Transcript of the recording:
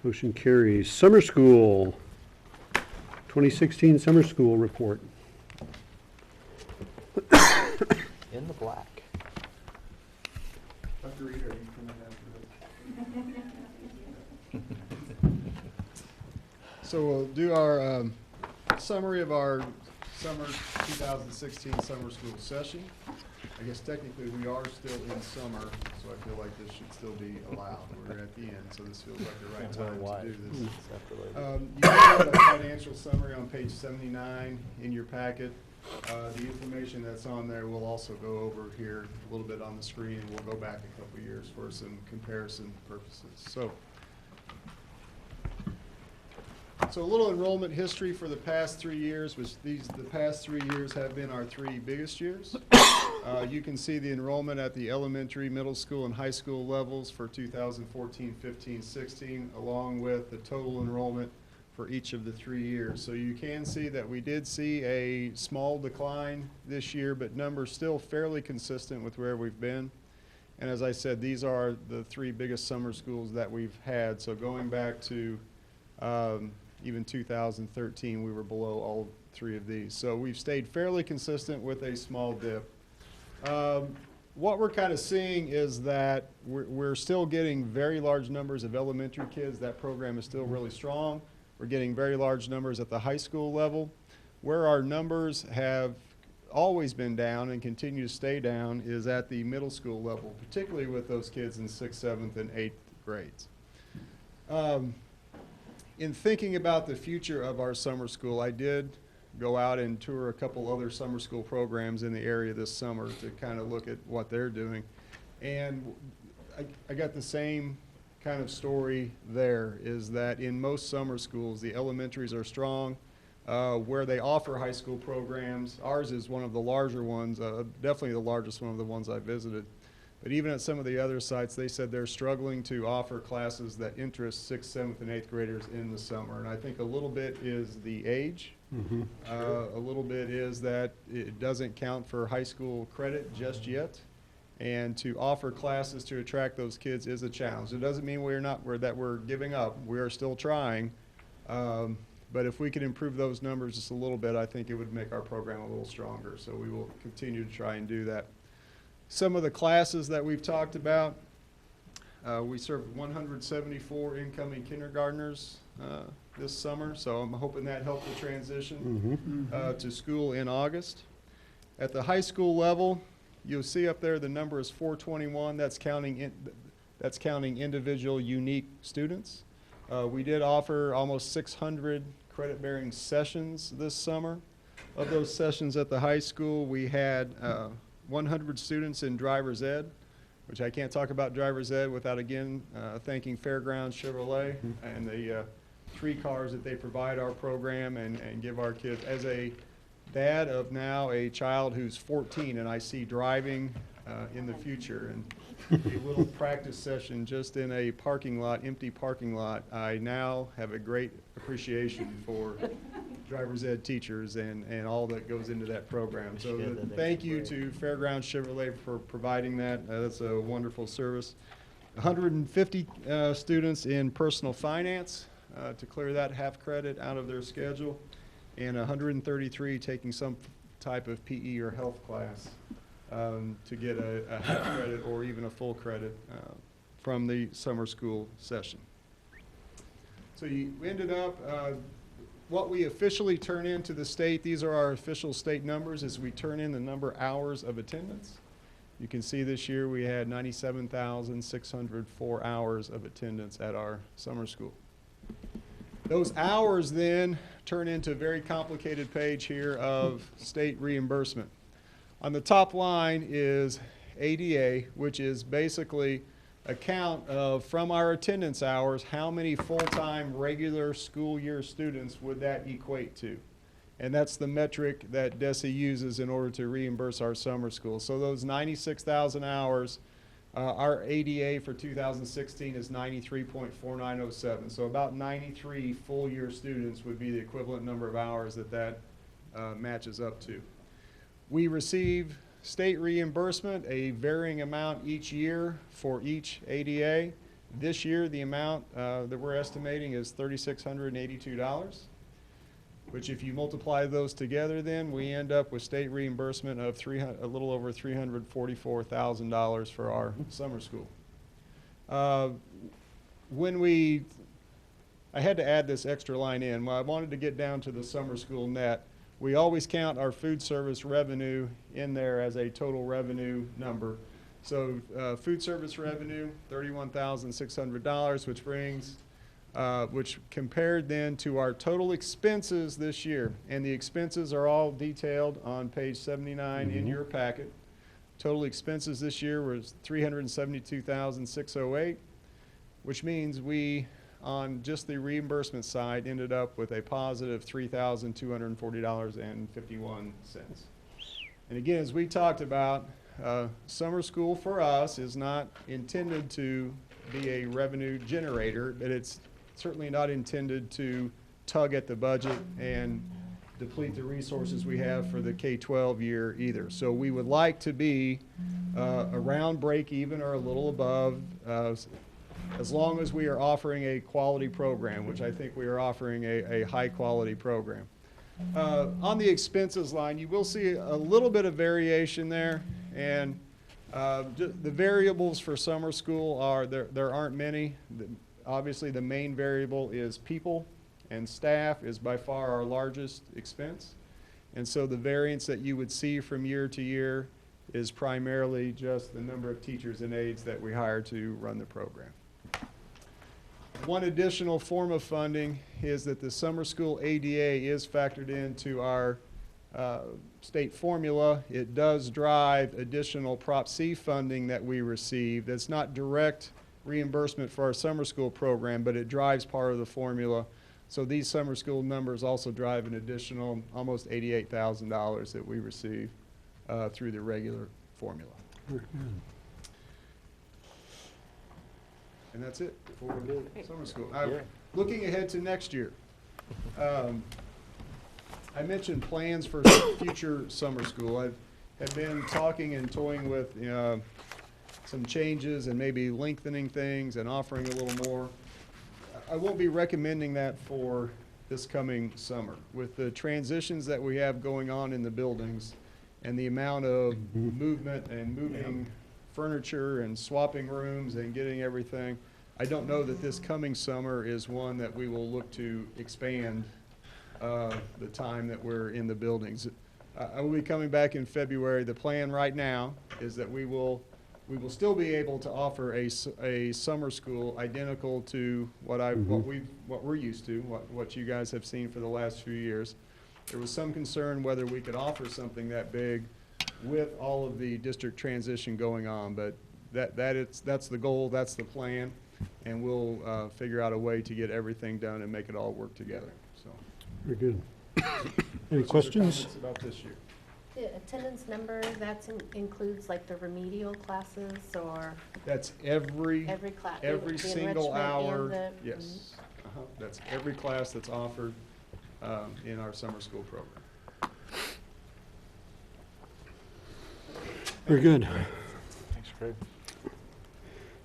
Motion carries. Summer school, 2016 summer school report. In the black. Dr. Reed, are you coming after this? So we'll do our summary of our summer 2016 summer school session. I guess technically we are still in summer, so I feel like this should still be allowed. We're at the end, so this feels like the right time to do this. You have a financial summary on page 79 in your packet. The information that's on there we'll also go over here a little bit on the screen, and we'll go back a couple years for some comparison purposes. So a little enrollment history for the past 3 years, which the past 3 years have been our 3 biggest years. You can see the enrollment at the elementary, middle school, and high school levels for 2014, 15, 16, along with the total enrollment for each of the 3 years. So you can see that we did see a small decline this year, but numbers still fairly consistent with where we've been. And as I said, these are the 3 biggest summer schools that we've had. So going back to even 2013, we were below all 3 of these. So we've stayed fairly consistent with a small dip. What we're kind of seeing is that we're still getting very large numbers of elementary kids. That program is still really strong. We're getting very large numbers at the high school level. Where our numbers have always been down and continue to stay down is at the middle school level, particularly with those kids in 6th, 7th, and 8th grades. In thinking about the future of our summer school, I did go out and tour a couple other summer school programs in the area this summer to kind of look at what they're doing. And I got the same kind of story there, is that in most summer schools, the elementaries are strong. Where they offer high school programs, ours is one of the larger ones, definitely the largest one of the ones I visited. But even at some of the other sites, they said they're struggling to offer classes that interest 6th, 7th, and 8th graders in the summer. And I think a little bit is the age. A little bit is that it doesn't count for high school credit just yet. And to offer classes to attract those kids is a challenge. It doesn't mean we're giving up. We are still trying. But if we could improve those numbers just a little bit, I think it would make our program a little stronger. So we will continue to try and do that. Some of the classes that we've talked about, we served 174 incoming kindergartners this summer, so I'm hoping that helped the transition to school in August. At the high school level, you'll see up there the number is 421. That's counting individual unique students. We did offer almost 600 credit-bearing sessions this summer. Of those sessions at the high school, we had 100 students in driver's ed, which I can't talk about driver's ed without again thanking Fairgrounds Chevrolet and the 3 cars that they provide our program and give our kids. As a dad of now a child who's 14 and I see driving in the future, and a little practice session just in a parking lot, empty parking lot, I now have a great appreciation for driver's ed teachers and all that goes into that program. So thank you to Fairgrounds Chevrolet for providing that. That's a wonderful service. 150 students in personal finance to clear that half credit out of their schedule, and 133 taking some type of PE or health class to get a half credit or even a full credit from the summer school session. So you ended up, what we officially turn into the state, these are our official state numbers as we turn in the number of hours of attendance. You can see this year we had 97,604 hours of attendance at our summer school. Those hours then turn into a very complicated page here of state reimbursement. On the top line is ADA, which is basically a count of, from our attendance hours, how many full-time regular school year students would that equate to? And that's the metric that DESE uses in order to reimburse our summer school. So those 96,000 hours, our ADA for 2016 is 93.4907. So about 93 full year students would be the equivalent number of hours that matches up to. We receive state reimbursement, a varying amount each year for each ADA. This year, the amount that we're estimating is $3,682, which if you multiply those together, then we end up with state reimbursement of a little over $344,000 for our summer school. I had to add this extra line in. When I wanted to get down to the summer school net, we always count our food service revenue in there as a total revenue number. So food service revenue, $31,600, which compared then to our total expenses this year. And the expenses are all detailed on page 79 in your packet. Total expenses this year was $372,608, which means we, on just the reimbursement side, ended up with a positive $3,240.51. And again, as we talked about, summer school for us is not intended to be a revenue generator, but it's certainly not intended to tug at the budget and deplete the resources we have for the K-12 year either. So we would like to be around break even or a little above, as long as we are offering a quality program, which I think we are offering a high quality program. On the expenses line, you will see a little bit of variation there, and the variables for summer school are, there aren't many. Obviously the main variable is people, and staff is by far our largest expense. And so the variance that you would see from year to year is primarily just the number of teachers and aides that we hire to run the program. One additional form of funding is that the summer school ADA is factored into our state formula. It does drive additional Prop C funding that we receive. That's not direct reimbursement for our summer school program, but it drives part of the formula. So these summer school numbers also drive an additional almost $88,000 that we receive through the regular formula. And that's it for summer school. Looking ahead to next year, I mentioned plans for future summer school. I have been talking and toying with some changes and maybe lengthening things and offering a little more. I won't be recommending that for this coming summer. With the transitions that we have going on in the buildings and the amount of movement and moving furniture and swapping rooms and getting everything, I don't know that this coming summer is one that we will look to expand the time that we're in the buildings. I will be coming back in February. The plan right now is that we will still be able to offer a summer school identical to what we're used to, what you guys have seen for the last few years. There was some concern whether we could offer something that big with all of the district transition going on, but that's the goal, that's the plan, and we'll figure out a way to get everything done and make it all work together. So, very good. Any questions about this year? The attendance number, that includes like the remedial classes, or That's every class? every single hour. The, yes, that's every class that's offered in our summer school program. Very good. Thanks, Craig.